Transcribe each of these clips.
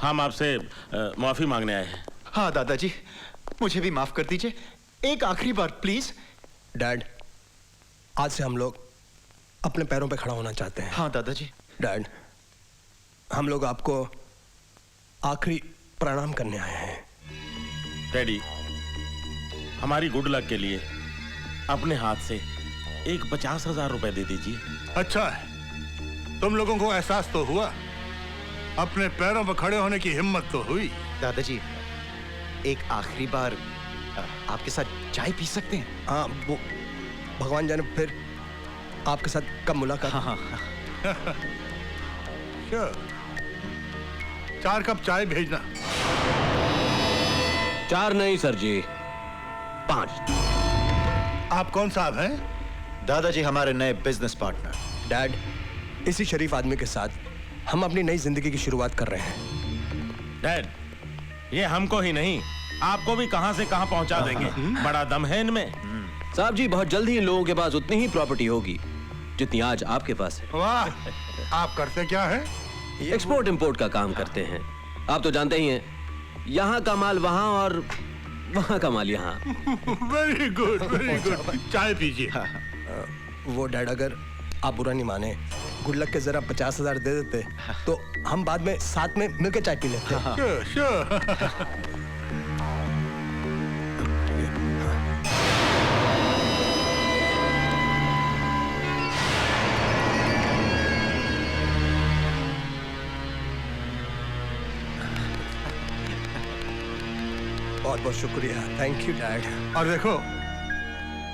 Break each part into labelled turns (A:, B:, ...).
A: हम आपसे माफी मांगने आए हैं।
B: हाँ दादाजी, मुझे भी माफ कर दीजिए, एक आखिरी बार प्लीज।
C: डैड, आज से हम लोग अपने पैरों पे खड़ा होना चाहते हैं।
B: हाँ दादाजी।
C: डैड, हम लोग आपको आखिरी प्रणाम करने आए हैं।
A: डैडी, हमारी गुड लक के लिए अपने हाथ से एक 50,000 रुपए दे दीजिए।
D: अच्छा है, तुम लोगों को एहसास तो हुआ, अपने पैरों पर खड़े होने की हिम्मत तो हुई।
B: दादाजी, एक आखिरी बार आपके साथ चाय पी सकते हैं?
C: हाँ, वो भगवान जाने फिर आपके साथ कब मुलाकात।
B: हाँ हाँ।
D: Sure. 4 कप चाय भेजना।
E: 4 नहीं सर जी, 5।
D: आप कौन साहब हैं?
B: दादाजी, हमारे नए बिजनेस पार्टनर।
C: डैड, इसी शरीफ आदमी के साथ हम अपनी नई जिंदगी की शुरुआत कर रहे हैं।
A: डैड, ये हमको ही नहीं आपको भी कहां से कहां पहुंचा देंगे। बड़ा दम है इनमें।
E: साहब जी, बहुत जल्दी इन लोगों के पास उतनी ही प्रॉपर्टी होगी जितनी आज आपके पास है।
D: वाह, आप करते क्या हैं?
E: एक्सपोर्ट इंपोर्ट का काम करते हैं। आप तो जानते ही हैं, यहाँ का माल वहाँ और वहाँ का माल यहाँ।
D: Very good, very good. चाय पीजिए।
C: वो डैड, अगर आप बुरा नहीं माने, गुड लक के जरा 50,000 दे देते तो हम बाद में साथ में मिलकर चाय पी लेते।
D: Sure, sure.
C: बहुत बहुत शुक्रिया, थैंक यू डैड।
D: और देखो,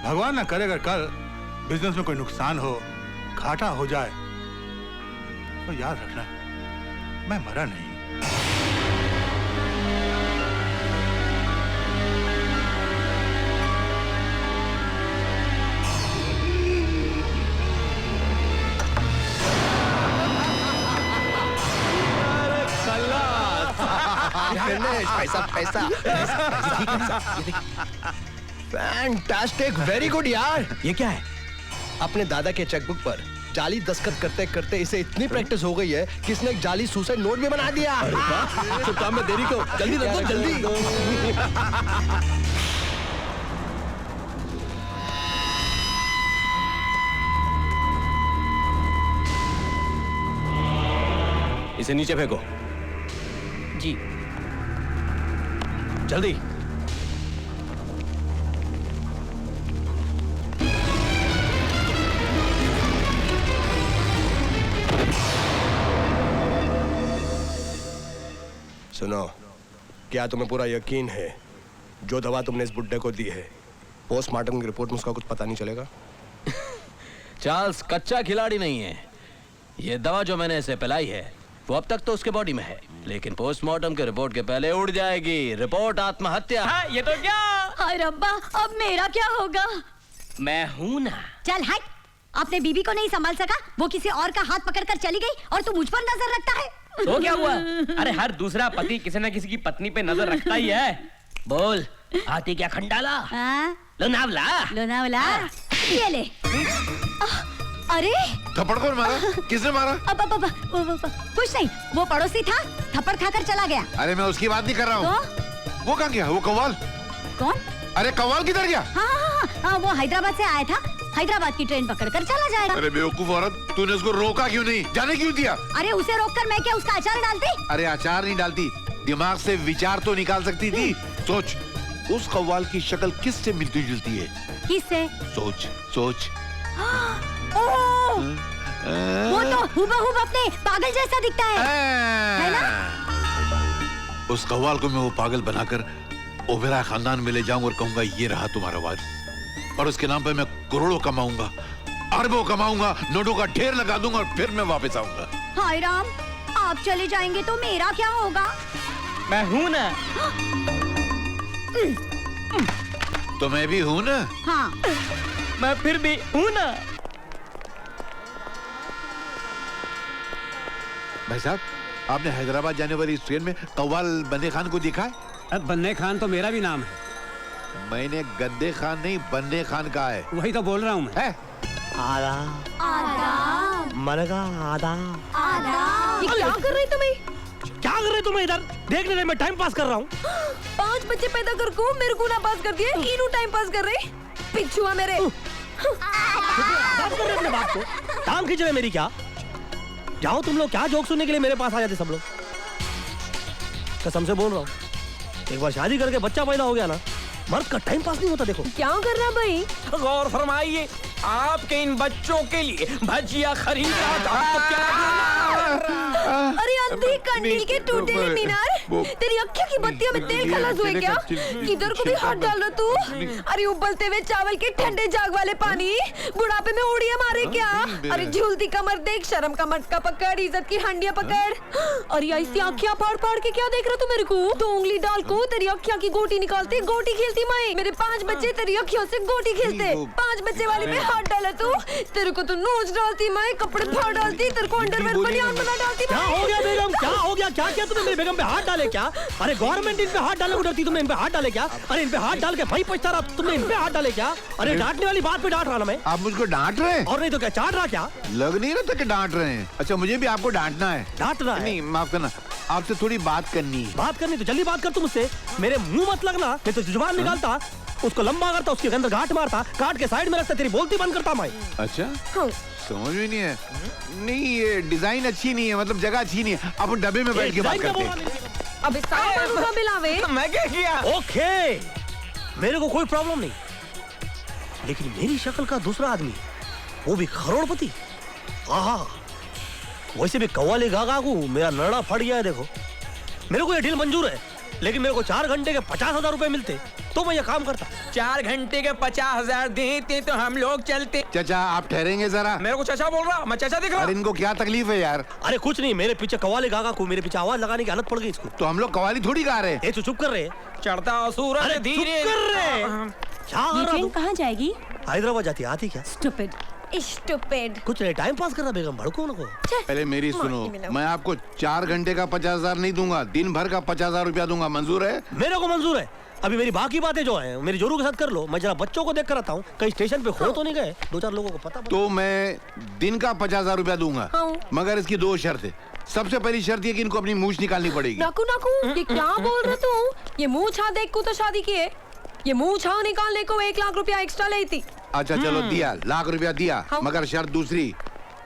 D: भगवान ना करे अगर कल बिजनेस में कोई नुकसान हो, घाटा हो जाए, तो याद रखना, मैं मरा नहीं।
C: पैसा पैसा फैंटास्टिक, वेरी गुड यार। ये क्या है? अपने दादा के चेकबुक पर जाली दस्तखत करते करते इसे इतनी प्रैक्टिस हो गई है कि इसने एक जाली सुसाइड नोट भी बना दिया।
E: तो काम में देरी को जल्दी रख दो, जल्दी। इसे नीचे फेंको।
F: जी।
E: जल्दी।
C: सुनो, क्या तुम्हें पूरा यकीन है जो दवा तुमने इस बुड्ढे को दी है, पोस्टमार्टम की रिपोर्ट में उसका कुछ पता नहीं चलेगा?
E: चार्ल्स कच्चा खिलाड़ी नहीं है। ये दवा जो मैंने इसे पिलाई है वो अब तक तो उसके बॉडी में है, लेकिन पोस्टमार्टम के रिपोर्ट के पहले उड़ जाएगी। रिपोर्ट आत्महत्या।
F: हाँ, ये तो क्या?
G: हाय रब्बा, अब मेरा क्या होगा?
F: मैं हूं ना।
G: चल हट, अपने बीबी को नहीं संभाल सका, वो किसी और का हाथ पकड़कर चली गई और तू मुझ पर नजर रखता है।
F: तो क्या हुआ? अरे हर दूसरा पति किसी न किसी की पत्नी पे नजर रखता ही है। बोल, आती क्या खंडाला? लोनावला।
G: लोनावला, ये ले। अरे
H: थप्पड़ कौन मारा? किसने मारा?
G: कुछ नहीं, वो पड़ोसी था, थप्पड़ खाकर चला गया।
H: अरे मैं उसकी बात नहीं कर रहा हूँ।
G: तो?
H: वो कहाँ गया? वो कव्वाल?
G: कौन?
H: अरे कव्वाल किधर गया?
G: हाँ, वो हैदराबाद से आया था, हैदराबाद की ट्रेन पकड़कर चला जाएगा।
H: अरे बेवकूफ औरत, तूने उसको रोका क्यों नहीं? जाने क्यों दिया?
G: अरे उसे रोककर मैं क्या उसका अचार डालती?
H: अरे अचार नहीं डालती, दिमाग से विचार तो निकाल सकती थी। सोच, उस कव्वाल की शक्ल किससे मिलती जुलती है?
G: किससे?
H: सोच सोच।
G: वो तो हुबहूब अपने पागल जैसा दिखता है ना?
H: उस कव्वाल को मैं वो पागल बनाकर ओबेरॉय खानदान में ले जाऊंगा और कहूंगा ये रहा तुम्हारा वारिस, और उसके नाम पे मैं करोड़ों कमाऊंगा, अरबों कमाऊंगा, नोटों का ढेर लगा दूंगा और फिर मैं वापस आऊंगा।
G: हाय राम, आप चले जाएंगे तो मेरा क्या होगा?
F: मैं हूं ना।
H: तो मैं भी हूं ना।
G: हाँ,
F: मैं फिर भी हूं ना।
H: भाई साहब, आपने हैदराबाद जाने वाली इस ट्रेन में कव्वाल बंदे खान को देखा है?
I: बन्ने खान तो मेरा भी नाम है।
H: मैंने गद्दे खान नहीं, बन्ने खान कहा है।
I: वही तो बोल रहा हूँ मैं।
G: आदाब।
C: मरगा आदा।
G: आदाब। ये क्या कर रही तुम्हें?
I: क्या
C: कर रहे तुम इधर? देख नहीं रहे मैं टाइम पास कर रहा हूँ।
J: 5 बच्चे पैदा कर को मेरे को ना पास कर दिए, इनू टाइम पास कर रहे पिछुआ मेरे।
C: बात कर रहे अपने बाप को, टांग खींच रहे मेरी क्या? जाओ तुम लोग, क्या जोक सुनने के लिए मेरे पास आ जाते सब लोग। कसम से बोल रहा हूँ, एक बार शादी करके बच्चा पैदा हो गया ना, मर्द का टाइम पास नहीं होता। देखो
J: क्या कर रहा भाई?
F: गौर फरमाइए, आपके इन बच्चों के लिए भजिया खरीद रहा था तो क्या?
J: अरे अंधी कंडील के टूटे हुए मीनार, तेरी अक्खियों की बत्तियों में तेल खलास हुए क्या? किधर को भी हाथ डाल रहा तू? अरे उबलते हुए चावल के ठंडे जाग वाले पानी, बुढ़ापे में उड़िया मारे क्या? अरे झूलती कमर देख, शर्म का मटका पकड़, इज्जत की हंडिया पकड़। अरे ऐसी आँखियाँ फाड़ फाड़ के क्या देख रहा तू मेरे को? 2 उंगली डाल को तेरी अक्खियाँ की गोटी निकालते, गोटी खेलती मैं। मेरे 5 बच्चे तेरी अक्खियों से गोटी खेलते। 5 बच्चे वाले पे हाथ डाला तू, तेरे को तो नोच डालती मैं, कपड़े फाड़ डालती, तेरे को अंडरवेयर बनियान बना डालती।
C: क्या हो गया बेगम? क्या हो गया? क्या किया तुमने मेरी बेगम पे? हाथ डाले क्या? अरे गवर्नमेंट इन पे हाथ डालने को डरती, तुमने इन पे हाथ डाले क्या? अरे इन पे हाथ डाल के भाई पछता रहा, तुमने इन पे हाथ डाले क्या? अरे डांटने वाली बात पे डांट रहा ना मैं।
H: आप मुझको डांट रहे हैं?
C: और नहीं तो क्या, चाट रहा क्या?
H: लग नहीं रहा था कि डांट रहे हैं। अच्छा, मुझे भी आपको डांटना है।
C: डांट रहा है?
H: नहीं, माफ करना, आपसे थोड़ी बात करनी है।
C: बात करनी तो जल्दी बात कर तू मुझसे, मेरे मुंह मत लगना, मैं तो जुबान निकालता, उसको लंबा करता, उसके अंदर गांठ मारता, काट के साइड में रखता, तेरी बोलती बंद करता मैं।
H: अच्छा, समझ में नहीं है। नहीं, ये डिजाइन अच्छी नहीं है, मतलब जगह अच्छी नहीं है। आप डब्बे में बैठ के बात करते हैं।
J: अबे सामान का मिलावे।
F: मैं क्या किया?
C: ओके, मेरे को कोई प्रॉब्लम नहीं, लेकिन मेरी शक्ल का दूसरा आदमी, वो भी करोड़पति, आहा, वैसे भी कव्वाली गा को मेरा नड़ा फट गया है। देखो मेरे को ये डील मंजूर है, लेकिन मेरे को 4 घंटे के 50,000 रुपए मिलते तो मैं ये काम करता।
F: 4 घंटे के 50,000 देते तो हम लोग चलते।
H: चाचा, आप ठहरेंगे जरा?
F: मेरे को चाचा बोल रहा, मैं चाचा दिख रहा।
H: और इनको क्या तकलीफ है यार?
C: अरे कुछ नहीं, मेरे पीछे कव्वाली गा को मेरे पीछे आवाज लगाने की आदत पड़ गई इसको।
H: तो हम लोग कव्वाली थोड़ी गा रहे हैं।
C: ए, तू चुप कर रहे।
F: चढ़ता सूरज
C: अरे
F: धीरे
C: चुप कर रहे। क्या कर रहा तू?
J: कहाँ जाएगी?
C: हैदराबाद जाती, आती क्या?
J: Stupid, stupid.
C: कुछ नहीं, टाइम पास कर रहा बेगम, भड़को उनको।
H: पहले मेरी सुनो, मैं आपको 4 घंटे का 50,000 नहीं दूंगा, दिन भर का 50,000 रुपया दूंगा। मंजूर है?
C: मेरे को मंजूर है। अभी मेरी बाकी बातें जो हैं मेरी जोरू के साथ कर लो, मैं जरा बच्चों को देख कर आता हूँ, कहीं स्टेशन पे खो तो नहीं गए, 2-4 लोगों को पता।
H: तो मैं दिन का 50,000 रुपया दूंगा, मगर इसकी 2 शर्तें। सबसे पहली शर्त ये कि इनको अपनी मूछ निकालनी पड़ेगी।
J: नाकू नाकू, ये क्या बोल रहा तू? ये मुँह छा देख को तो शादी की है, ये मुँह छा निकालने को 1 लाख रुपया एक्स्ट्रा ली थी।
H: अच्छा चलो, दिया, लाख रुपया दिया, मगर शर्त दूसरी,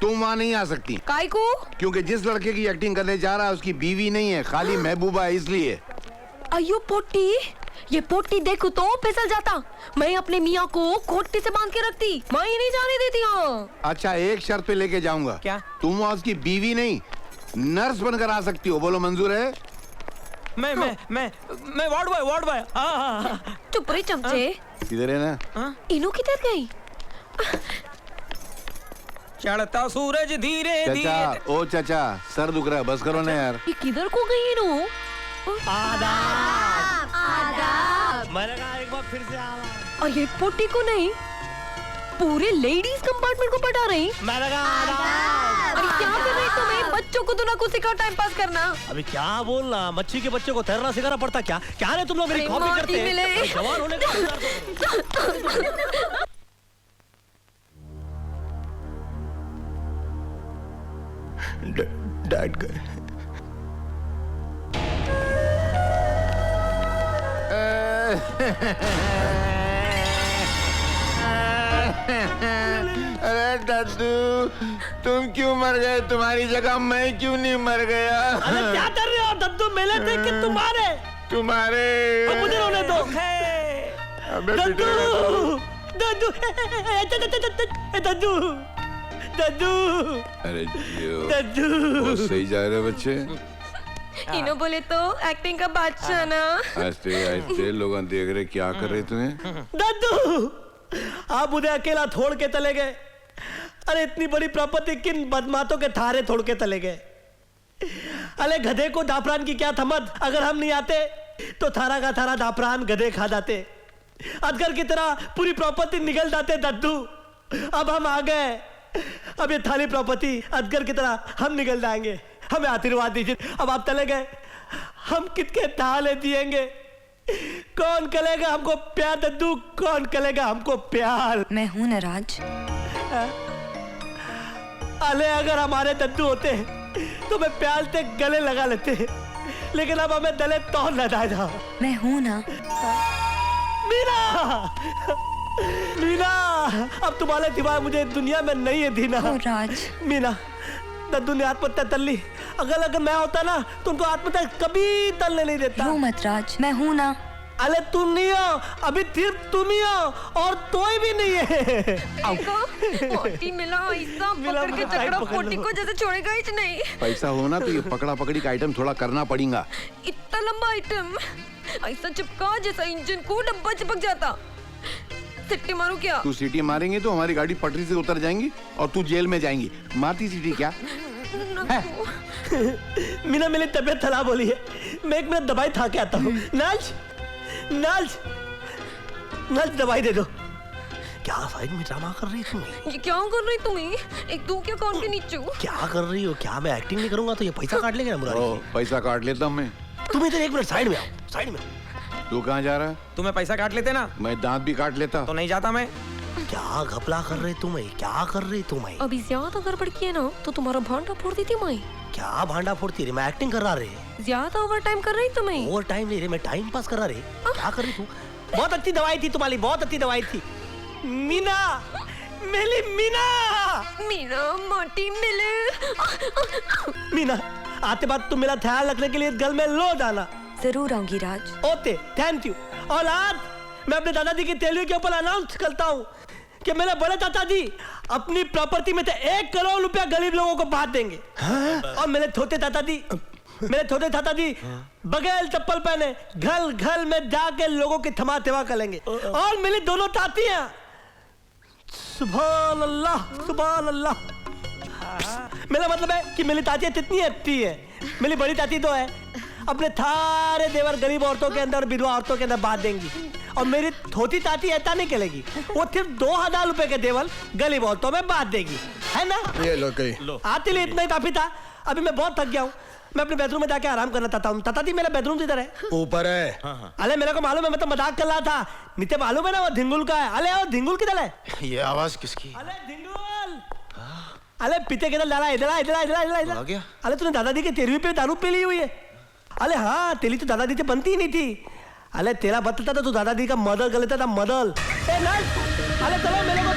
H: तुम वहाँ नहीं आ सकती।
J: काय को?
H: क्योंकि जिस लड़के की एक्टिंग करने जा रहा है उसकी बीवी नहीं है, खाली महबूबा है, इसलिए।
J: अयो पोटी, ये पोटी देखो तो फिसल जाता, मैं अपने मियाँ को कोटी से बांध के रखती, मैं ही नहीं जाने देती। हाँ।
H: अच्छा, एक शर्त पे लेके जाऊंगा।
F: क्या?
H: तुम वहाँ उसकी बीवी नहीं, नर्स बनकर आ सकती हो। बोलो मंजूर है?
F: मैं वार्ड बॉय।
J: चुप रही चमचे।
H: किधर है ना?
J: इनो किधर गई?
F: चढ़ता सूरज धीरे
H: चाचा,
F: धीरे।
H: ओ चाचा, सर दुख रहा है, बस करो ना यार।
J: ये किधर को गई इनो?
C: आदाब, आदाब। मैंने कहा एक बार फिर से आवाज।
J: और ये पोटी को नहीं, पूरे लेडीज कंपार्टमेंट को पटा रही।
C: मैंने कहा आदाब।
J: अरे क्या कर रही तुम्हें? बच्चों को तो ना कुछ सिखाओ टाइम पास करना।
C: अभी क्या बोलना, मच्छी के बच्चे को तैरना सिखाना पड़ता क्या? क्या रे तुम लोग मेरी
J: अरे
C: कॉपी
J: माटी
C: करते
J: मिले।
C: हैं? जवान होने का इंतजार करो।
B: डैड गए।
H: अरे दद्दू, तुम क्यों मर गए? तुम्हारी जगह मैं क्यों नहीं मर गया?
C: अरे क्या कर रहे हो दद्दू? मेले देख के तुम्हारे मुझे रोने दो।
H: अबे
C: दद्दू, दद्दू, दद्दू, दद्दू,
H: अरे
C: दद्दू।
H: बहुत सही जा रहे बच्चे।
J: इनो बोले तो एक्टिंग का बादशाह ना।
H: आस्ते आस्ते लोग देख रहे, क्या कर रहे तुम्हें?
C: दद्दू, आप मुझे अकेला छोड़ के चले गए। अरे इतनी बड़ी प्रॉपर्टी किन बदमाशों के थारे छोड़ के चले गए। अरे गधे को दाफरान की क्या थमत, अगर हम नहीं आते तो थारा का थारा दाफरान गधे खा जाते, अजगर की तरह पूरी प्रॉपर्टी निकल जाते। दद्दू, अब हम आ गए, अब ये थाली प्रॉपर्टी अजगर की तरह हम निकल जाएंगे। हमें आशीर्वाद दीजिए, अब आप चले गए, हम कितने थाले दिएंगे? कौन करेगा हमको प्यार दद्दू, कौन करेगा हमको प्यार?
J: मैं हूं ना राज।
C: अले अगर हमारे दद्दू होते तो मैं प्यार से गले लगा लेते, लेकिन अब हमें दले तो न दादा।
J: मैं हूँ ना।
C: मीना, मीना, अब तुम्हारे सिवाय मुझे दुनिया में नहीं है दीना।
J: ओ राज।
C: मीना, दद्दू ने आत्महत्या कर ली। अगर मैं होता ना तो उनको आत्महत्या कभी तलने नहीं देता।
J: रो मत राज, मैं हूँ ना।
C: अरे तुम नहीं हो, अभी सिर्फ तुम ही हो और कोई भी नहीं है।
J: मोटी मिला ऐसा पकड़ के चकरा पोटी को जैसे छोड़ेगा ही नहीं।
H: पैसा हो ना तो ये पकड़ा पकड़ी का आइटम थोड़ा करना पड़ेगा।
J: इतना लंबा आइटम ऐसा चिपका जैसा इंजन को डब्बा चिपक जाता। सिट्टी मारू क्या?
H: तू सीटी मारेंगे तो हमारी गाड़ी पटरी से उतर जाएंगी और तू जेल में जाएंगी। मारती सीटी क्या?
C: मीना, मेरी तबीयत खराब हो रही है, मैं 1 मिनट दवाई खा के आता हूँ। नाज, नाज, नाज, दवाई दे दो। क्या साइड में ड्रामा कर रही तुम?
J: ये क्या कर रही तुम? एक दो क्या कान के नीचे?
C: क्या कर रही हो? क्या मैं एक्टिंग नहीं करूंगा तो ये पैसा काट लेंगे ना मुरारी?
H: पैसा काट लेता हूँ मैं।
C: तुम इधर 1 मिनट साइड में आओ, साइड में आओ।
H: तू कहाँ जा रहा है?
F: तुम्हें पैसा काट लेते ना,
H: मैं दांत भी काट लेता
F: तो नहीं जाता मैं।
C: क्या घपला कर रहे तुम्हें? क्या कर रही तुम्हें?
J: अभी ज्यादा गड़बड़ की है ना तो तुम्हारा भांडा फोड़ दी थी मैं।
C: क्या भांडा फोड़ती रही? मैं एक्टिंग कर रहा रे।
J: ज्यादा ओवर टाइम कर रही तुम्हें।
C: ओवर टाइम नहीं रे, मैं टाइम पास कर रहा रे। क्या कर रही तू? बहुत अच्छी दवाई थी तुम्हारी, बहुत अच्छी दवाई थी। मीना, मेरी मीना,
J: मीना मोटी मिले।
C: मीना, आते बाद तुम मेरा ख्याल रखने के लिए गल में लो जाना।
J: जरूर आऊंगी राज।
C: Okay, thank you. और आज मैं अपने दादाजी की तेलुगु के ऊपर अनाउंस करता हूँ कि मेरे बड़े चाचा जी अपनी प्रॉपर्टी में से 1 करोड़ रुपया गरीब लोगों को बांट देंगे। और मेरे छोटे चाचा जी बगैर चप्पल पहने घर घर में जाके लोगों की थमा सेवा करेंगे। और मेरी दोनों चाचियां, सुभान अल्लाह, सुभान अल्लाह। मेरा मतलब है कि मेरी चाचियां कितनी अच्छी है। मेरी बड़ी चाची तो है अपने सारे देवर गरीब औरतों के अंदर, विधवा औरतों के अंदर बांट देंगी। और मेरी छोटी चाची ऐसा नहीं करेगी, वो सिर्फ 2000 रुपए के देवल गरीब औरतों में बांट देगी, है ना?
H: ये लो कहीं।
C: आते लिए इतना ही काफी था। अभी मैं बहुत थक गया हूँ, मैं अपने बेडरूम में जाके आराम करना चाहता हूँ। ताता जी, मेरा बेडरूम किधर है?
B: ऊपर है।
C: अरे मेरे को मालूम है, मैं तो मजाक कर रहा था। नीचे मालूम है ना, वो धिंगुल का है। अरे वो धिंगुल किधर है?
B: ये आवाज किसकी?
C: अरे धिंगुल, अरे पीते किधर डाला? इधर
B: आ गया।
C: अरे तूने दादाजी के 13वीं पे दारू पी ली हुई है। अरे हाँ, तेरी तो दादाजी से बनती ही नहीं थी। अरे तेरा बतता था, तू दादाजी का मदर कर लेता था, मदर। अरे चलो मेरे को